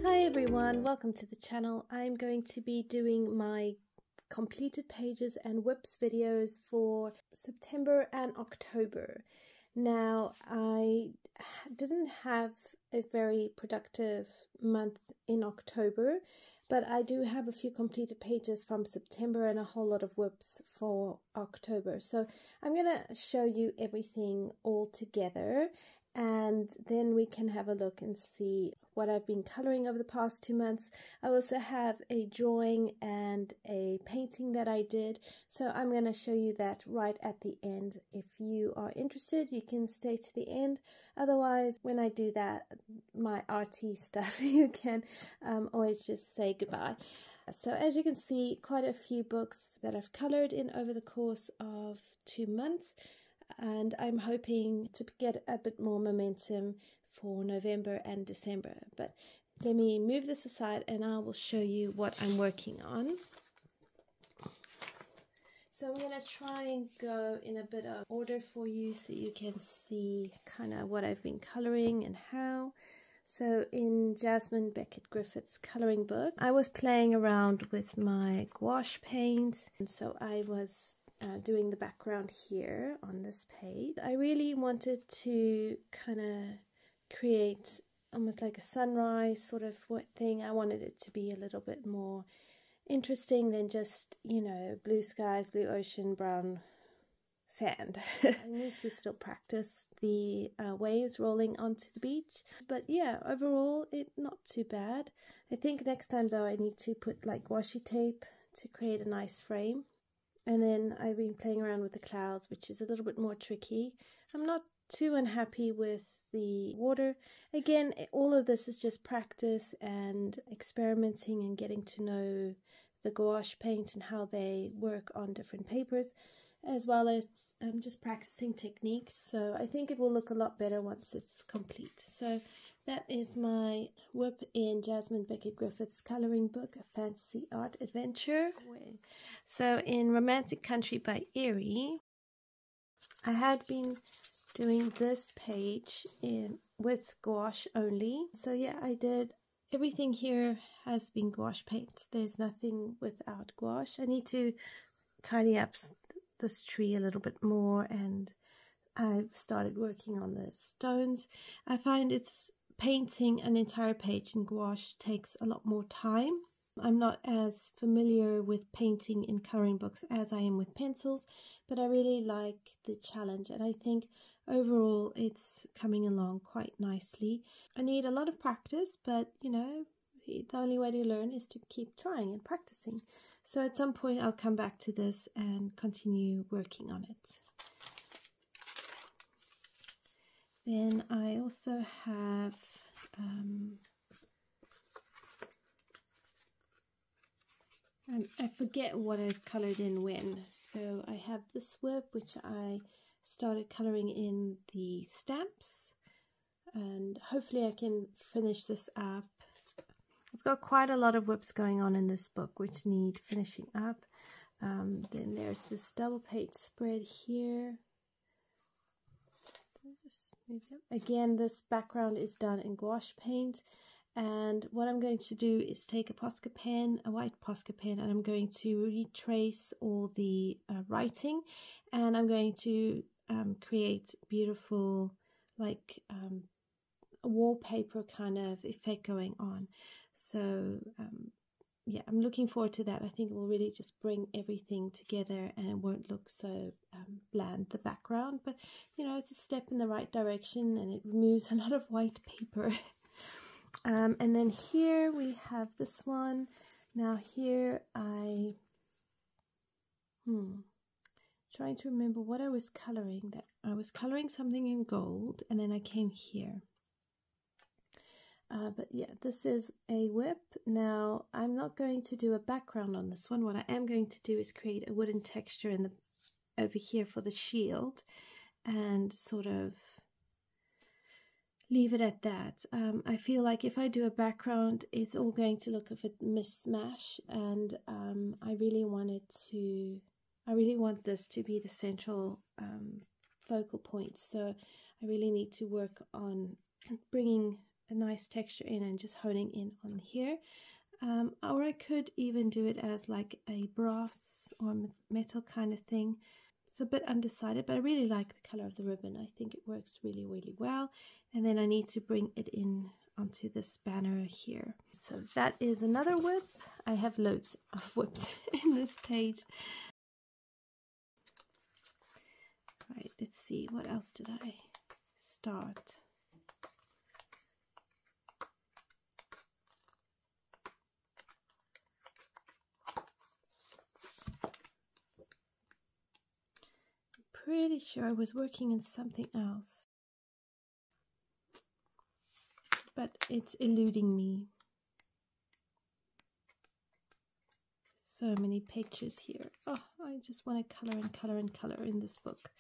Hi everyone, welcome to the channel. I'm going to be doing my completed pages and WIPs videos for September and October. Now, I didn't have a very productive month in October, but I do have a few completed pages from September and a whole lot of WIPs for October. So I'm going to show you everything all together, and then we can have a look and see what I've been coloring over the past 2 months. I also have a drawing and a painting that I did, so I'm going to show you that right at the end. If you are interested, you can stay to the end. Otherwise, when I do that, my RT stuff, you can always just say goodbye. So as you can see, quite a few books that I've colored in over the course of 2 months. And I'm hoping to get a bit more momentum for November and December. But let me move this aside and I will show you what I'm working on. So I'm going to try and go in a bit of order for you so you can see kind of what I've been coloring and how. So in Jasmine Beckett-Griffith's coloring book, I was playing around with my gouache paints, and so I was doing the background here on this page. I really wanted to kind of create almost like a sunrise sort of thing. I wanted it to be a little bit more interesting than just, you know, blue skies, blue ocean, brown sand. I need to still practice the waves rolling onto the beach. But yeah, overall, it's not too bad. I think next time though, I need to put like washi tape to create a nice frame. And then I've been playing around with the clouds, which is a little bit more tricky. I'm not too unhappy with the water. Again, all of this is just practice and experimenting and getting to know the gouache paint and how they work on different papers, as well as just practicing techniques. So I think it will look a lot better once it's complete. So that is my WIP in Jasmine Beckett-Griffith's coloring book, A Fantasy Art Adventure. So in Romantic Country by Erie, I had been doing this page with gouache only. So yeah, I did everything here has been gouache paint. There's nothing without gouache. I need to tidy up this tree a little bit more, and I've started working on the stones. I find painting an entire page in gouache takes a lot more time. I'm not as familiar with painting in coloring books as I am with pencils, but I really like the challenge, and I think overall it's coming along quite nicely. I need a lot of practice, but you know, the only way to learn is to keep trying and practicing. So at some point I'll come back to this and continue working on it. Then I also have I forget what I've colored in when. So I have this WIP which I started coloring in the stamps, and hopefully I can finish this up. I've got quite a lot of WIPs going on in this book which need finishing up. Then there's this double page spread here. Just move it. Again, this background is done in gouache paint, and what I'm going to do is take a Posca pen, a white Posca pen, and I'm going to retrace all the writing, and I'm going to create beautiful like a wallpaper kind of effect going on. So yeah, I'm looking forward to that. I think it will really just bring everything together and it won't look so bland, the background. But, you know, it's a step in the right direction and it removes a lot of white paper. And then here we have this one. Now here trying to remember what I was coloring. That I was coloring something in gold, and then I came here. But yeah, this is a WIP. Now, I'm not going to do a background on this one. What I am going to do is create a wooden texture over here for the shield and sort of leave it at that. I feel like if I do a background, it's all going to look a bit mishmash, and I really want this to be the central focal point. So I really need to work on bringing a nice texture in and just honing in on here. Or I could even do it as like a brass or metal kind of thing. It's a bit undecided, but I really like the color of the ribbon. I think it works really, really well. And then I need to bring it in onto this banner here. So that is another whip. I have loads of whips in this page. Right, let's see, what else did I start? Pretty sure I was working in something else, but it's eluding me. So many pictures here. Oh, I just want to color and color and color in this book.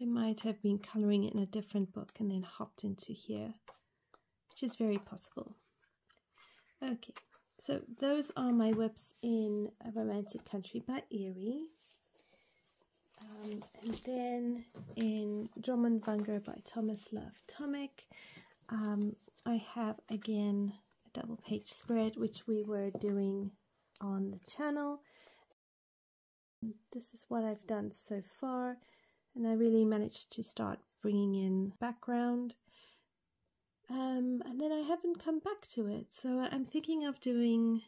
I might have been coloring in a different book and then hopped into here, which is very possible. Okay, so those are my whips in A Romantic Country by Erie. And then in Drummond-Wenger by Thomas Love Tomic, I have again a double page spread, which we were doing on the channel. This is what I've done so far, and I really managed to start bringing in background. And then I haven't come back to it, so I'm thinking of doing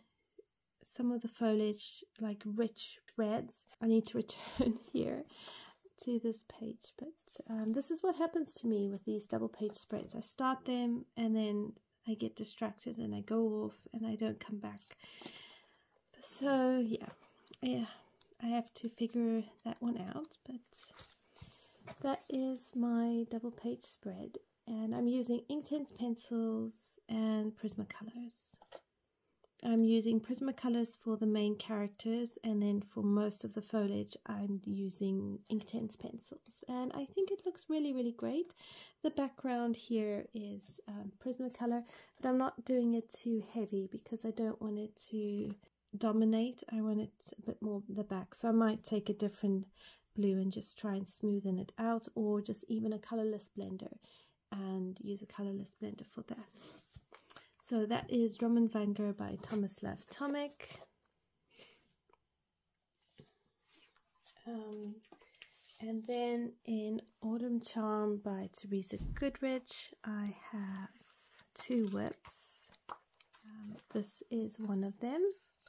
some of the foliage like rich reds. I need to return here to this page, but this is what happens to me with these double page spreads. I start them and then I get distracted and I go off and I don't come back. So yeah, I have to figure that one out, but that is my double page spread, and I'm using Inktense pencils and Prismacolors. I'm using Prismacolors for the main characters, and then for most of the foliage I'm using Inktense pencils, and I think it looks really, really great. The background here is Prismacolor, but I'm not doing it too heavy because I don't want it to dominate. I want it a bit more the back, so I might take a different blue and just try and smoothen it out, or just even a colorless blender and use a colorless blender for that. So that is Drummond-Wenger by Thomas Love Tomic. And then in Autumn Charm by Teresa Goodrich, I have two whips. This is one of them.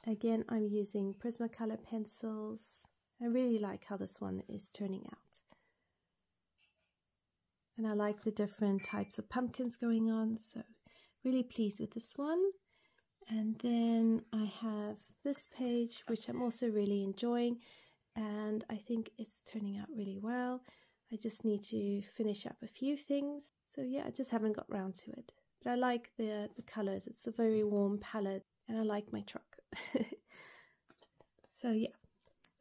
Again, I'm using Prismacolor pencils. I really like how this one is turning out. And I like the different types of pumpkins going on, so really pleased with this one. And then I have this page, which I'm also really enjoying, and I think it's turning out really well. I just need to finish up a few things. So yeah, I just haven't got round to it. But I like the colors. It's a very warm palette, and I like my truck. So yeah,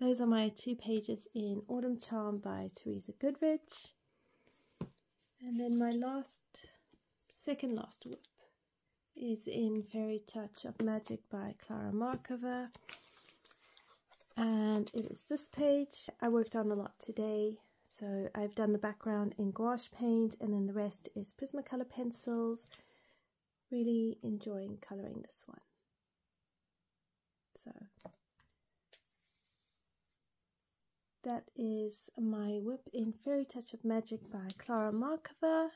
those are my two pages in Autumn Charm by Teresa Goodrich. And then my second last whip is in Fairy Touch of Magic by Clara Markova, and it is this page. I worked on a lot today, so I've done the background in gouache paint, and then the rest is Prismacolor pencils. Really enjoying coloring this one. So that is my whip in Fairy Touch of Magic by Clara Markova.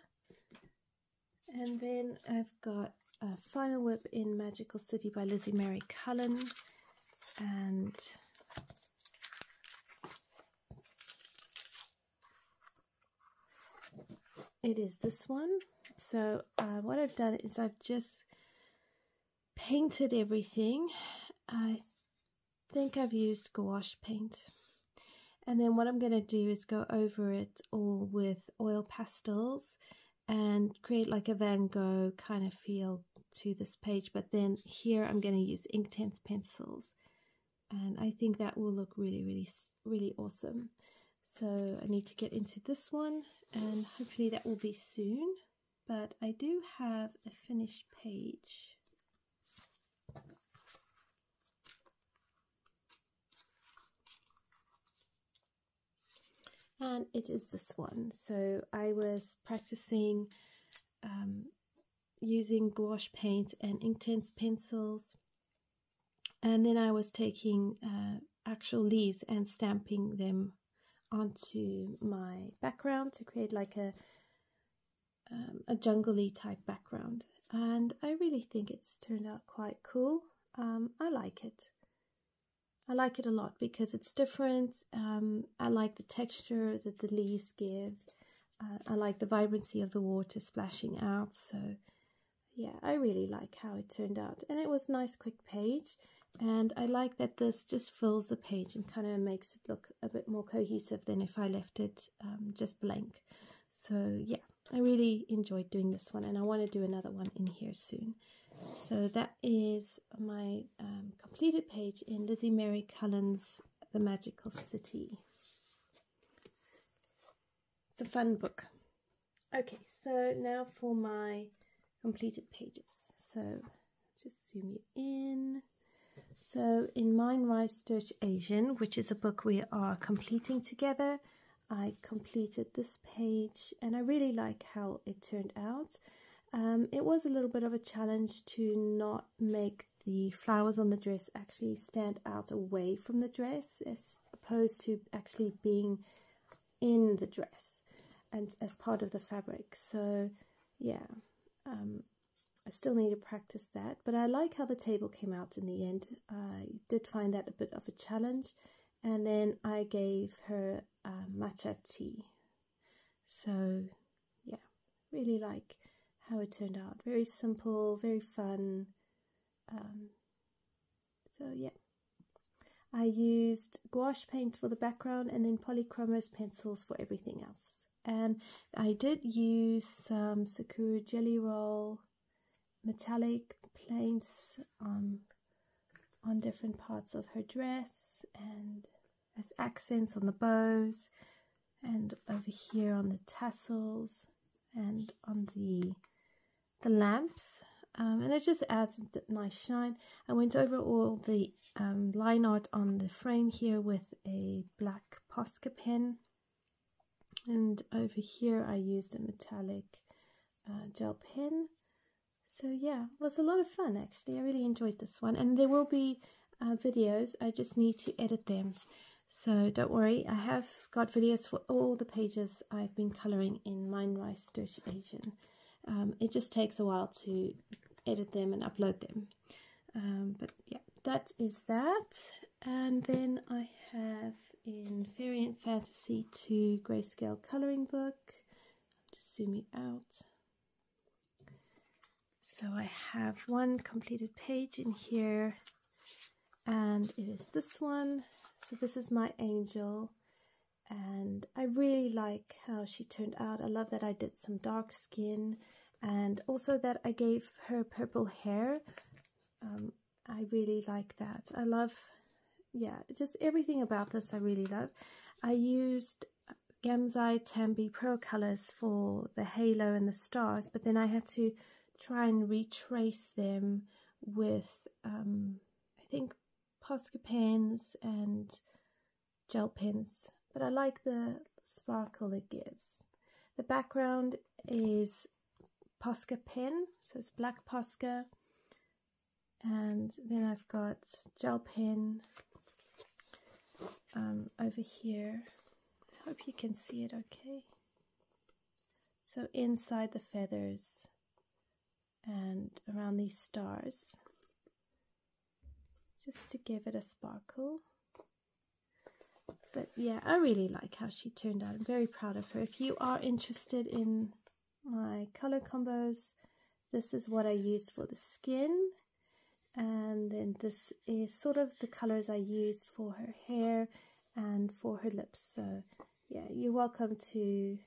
And then I've got a final whip in Magical City by Lizzie Mary Cullen, and it is this one. So what I've done is I've just painted everything. I think I've used gouache paint, and then what I'm going to do is go over it all with oil pastels and create like a Van Gogh kind of feel to this page, but then here I'm going to use Inktense pencils, and I think that will look really, really, really awesome. So I need to get into this one, and hopefully that will be soon, but I do have a finished page. and it is this one. So I was practicing using gouache paint and Inktense pencils, and then I was taking actual leaves and stamping them onto my background to create like a jungle-y type background, and I really think it's turned out quite cool. I like it. I like it a lot because it's different. I like the texture that the leaves give. I like the vibrancy of the water splashing out. So yeah, I really like how it turned out. And it was a nice quick page. And I like that this just fills the page and kind of makes it look a bit more cohesive than if I left it just blank. So yeah, I really enjoyed doing this one, and I want to do another one in here soon. So that is my completed page in Lizzie Mary Cullen's The Magical City. It's a fun book. Okay, so now for my completed pages. So just zoom you in. So in Mine Rice Search Asian, which is a book we are completing together, I completed this page and I really like how it turned out. It was a little bit of a challenge to not make the flowers on the dress actually stand out away from the dress as opposed to actually being in the dress and as part of the fabric. So yeah, I still need to practice that, but I like how the table came out in the end. I did find that a bit of a challenge, and then I gave her matcha tea. So yeah, really like how it turned out. Very simple, very fun. So yeah, I used gouache paint for the background and then polychromos pencils for everything else. And I did use some Sakura Jelly Roll metallic plates on different parts of her dress and as accents on the bows and over here on the tassels and on the lamps, and it just adds a nice shine. I went over all the line art on the frame here with a black Posca pen, and over here I used a metallic gel pen. So yeah, it was a lot of fun actually. I really enjoyed this one, and there will be videos. I just need to edit them, so don't worry, I have got videos for all the pages I've been coloring in Mine Rice Search Asian. It just takes a while to edit them and upload them. But yeah, that is that. And then I have in Fairy and Fantasy 2 Grayscale Coloring Book. I'll just zoom you out. So I have one completed page in here, and it is this one. So this is my angel, and I really like how she turned out. I love that I did some dark skin, and also that I gave her purple hair. I really like that. I love, yeah, just everything about this I really love. I used Gamzai Tambi Pearl colors for the halo and the stars, but then I had to try and retrace them with, I think, Posca pens and gel pens, but I like the sparkle it gives. The background is Posca pen, so it's black Posca, and then I've got gel pen over here. I hope you can see it okay. So inside the feathers and around these stars, just to give it a sparkle. But yeah, I really like how she turned out. I'm very proud of her. If you are interested in my color combos, this is what I used for the skin, and then this is sort of the colors I used for her hair and for her lips. So yeah, you're welcome to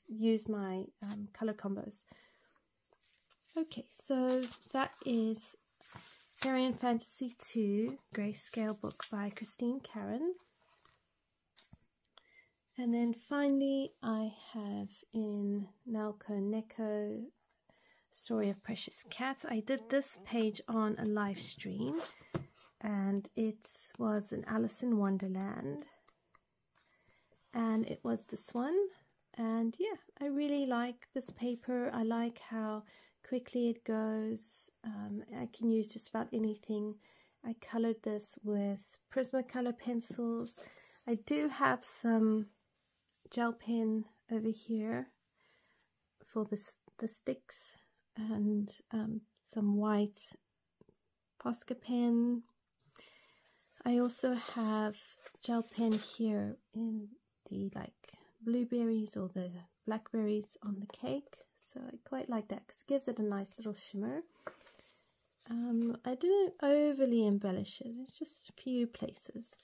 use my color combos. Okay, so that is Fairy and Fantasy 2 Grayscale book by Christine Karen. And then finally I have in Nalco Neko Story of Precious Cat. I did this page on a live stream, and it was an Alice in Wonderland. and it was this one. And yeah, I really like this paper. I like how quickly it goes. I can use just about anything. I colored this with Prismacolor pencils. I do have some gel pen over here for the sticks, and some white Posca pen. I also have gel pen here in the blueberries or the blackberries on the cake, so I quite like that because it gives it a nice little shimmer. I didn't overly embellish it, it's just a few places.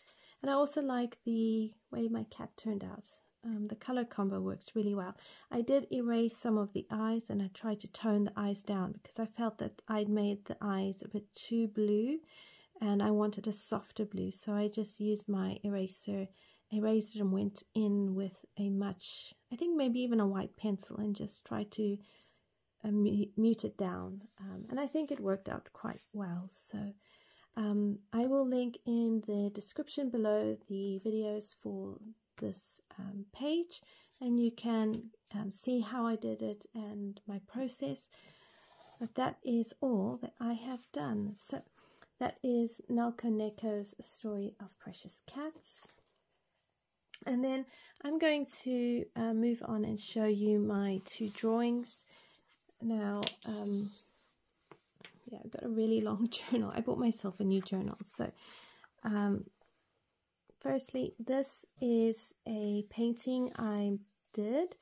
And I also like the way my cat turned out. The color combo works really well. I did erase some of the eyes, and I tried to tone the eyes down because I felt that I'd made the eyes a bit too blue and I wanted a softer blue. So I just used my eraser, erased it, and went in with a much, I think maybe even a white pencil, and just tried to mute it down. And I think it worked out quite well. So I will link in the description below the videos for this page, and you can see how I did it and my process. But that is all that I have done. So that is Nelko Neko's Story of Precious Cats. And then I'm going to move on and show you my 2 drawings. Now, yeah, I've got a really long journal. I bought myself a new journal. So firstly, this is a painting I did.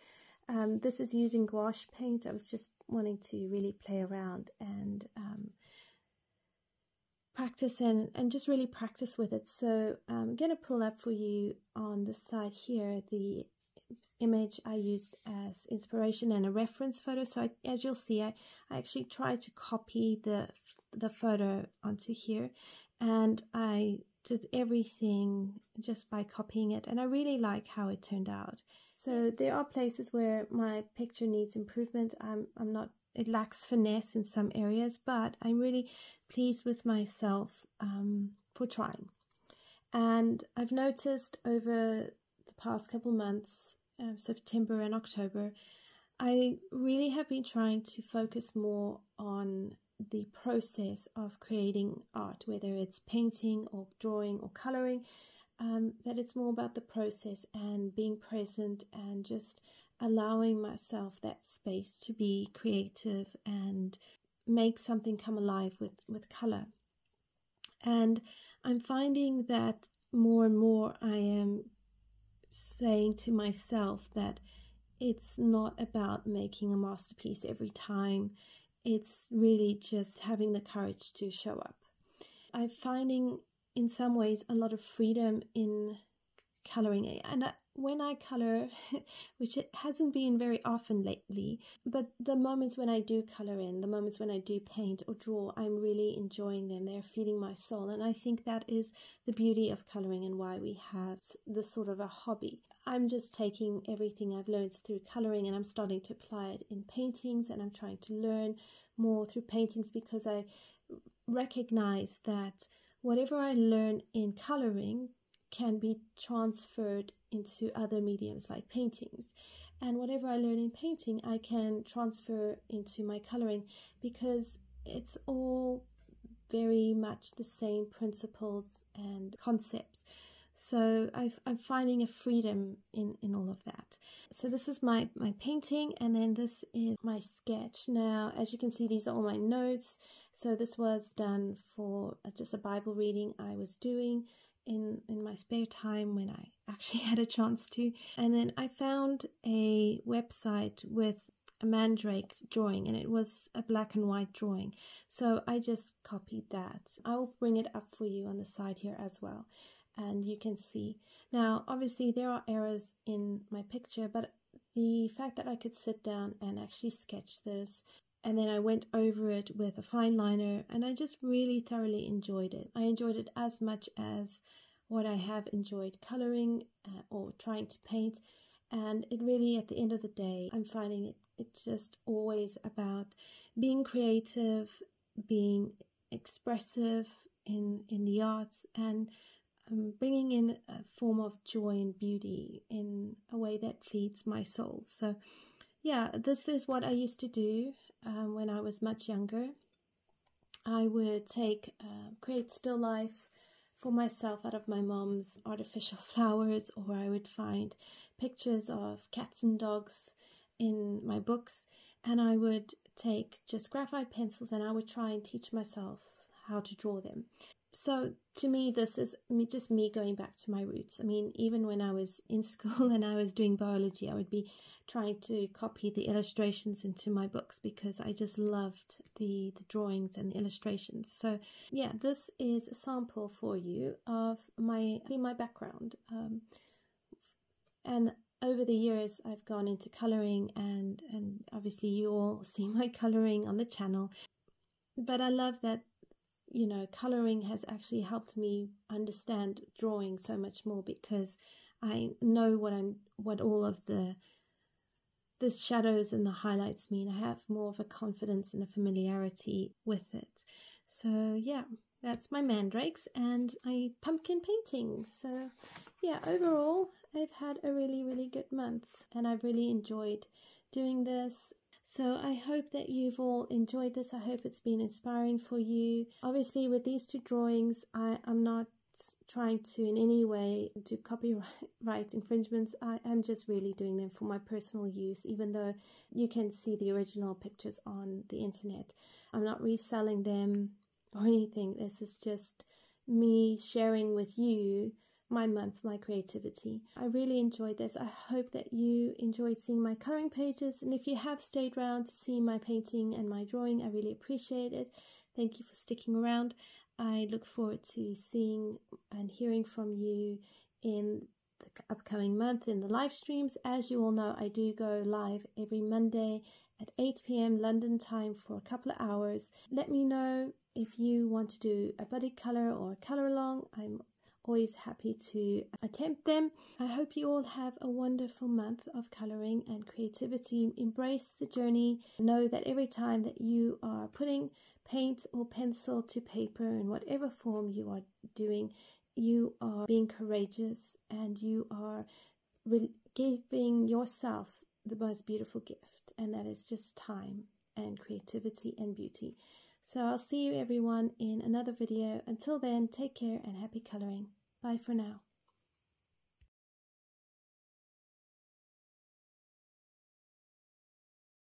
This is using gouache paint. I was just wanting to really play around and practice and just really practice with it. So I'm going to pull up for you on the side here the image I used as inspiration and a reference photo. So as you'll see, I actually tried to copy the photo onto here, and I did everything just by copying it, and I really like how it turned out. So there are places where my picture needs improvement. It lacks finesse in some areas, but I'm really pleased with myself for trying. And I've noticed over the past couple months, September and October, I really have been trying to focus more on the process of creating art, whether it's painting or drawing or coloring, that it's more about the process and being present and just allowing myself that space to be creative and make something come alive with color. And I'm finding that more and more I am saying to myself that it's not about making a masterpiece every time. It's really just having the courage to show up. I'm finding in some ways a lot of freedom in coloring, and when I color, which it hasn't been very often lately, but the moments when I do color in, the moments when I do paint or draw, I'm really enjoying them. They're feeding my soul, and I think that is the beauty of coloring and why we have this sort of a hobby. I'm just taking everything I've learned through coloring and I'm starting to apply it in paintings, and I'm trying to learn more through paintings because I recognize that whatever I learn in coloring can be transferred into other mediums like paintings, and whatever I learn in painting I can transfer into my coloring because it's all very much the same principles and concepts. So I'm finding a freedom in all of that. So this is my painting, and then this is my sketch. Now, as you can see, these are all my notes. So this was done for just a Bible reading I was doing in my spare time when I actually had a chance to. And then I found a website with a mandrake drawing, and it was a black and white drawing. So I just copied that. I will bring it up for you on the side here as well, and you can see. Now, obviously there are errors in my picture, but the fact that I could sit down and actually sketch this, and then I went over it with a fine liner, and I just really thoroughly enjoyed it. I enjoyed it as much as what I have enjoyed coloring or trying to paint. And it really, at the end of the day, I'm finding it's just always about being creative, being expressive in the arts, and bringing in a form of joy and beauty in a way that feeds my soul. So yeah, this is what I used to do when I was much younger. I would create still life for myself out of my mom's artificial flowers, or I would find pictures of cats and dogs in my books, and I would take just graphite pencils and I would try and teach myself how to draw them. So to me, this is just me going back to my roots. I mean, even when I was in school and I was doing biology, I would be trying to copy the illustrations into my books because I just loved the drawings and the illustrations. So yeah, this is a sample for you of my background. And over the years, I've gone into coloring, and obviously you all see my coloring on the channel. But I love that, you know, coloring has actually helped me understand drawing so much more, because I know what all of the shadows and the highlights mean. I have more of a confidence and a familiarity with it. So yeah, that's my mandrakes and my pumpkin painting. So yeah, overall, I've had a really, really good month and I've really enjoyed doing this. So I hope that you've all enjoyed this. I hope it's been inspiring for you. Obviously, with these two drawings, I'm not trying to in any way do copyright infringements. I'm just really doing them for my personal use, even though you can see the original pictures on the internet. I'm not reselling them or anything. This is just me sharing with you my month, my creativity. I really enjoyed this. I hope that you enjoyed seeing my coloring pages, and if you have stayed around to see my painting and my drawing, I really appreciate it. Thank you for sticking around. I look forward to seeing and hearing from you in the upcoming month in the live streams. As you all know, I do go live every Monday at 8 p.m. London time for a couple of hours. Let me know if you want to do a buddy color or a color along. I'm always happy to attempt them. I hope you all have a wonderful month of coloring and creativity. Embrace the journey. Know that every time that you are putting paint or pencil to paper in whatever form you are doing, you are being courageous and you are giving yourself the most beautiful gift, and that is just time and creativity and beauty. So I'll see you everyone in another video. Until then, take care and happy coloring. Bye for now.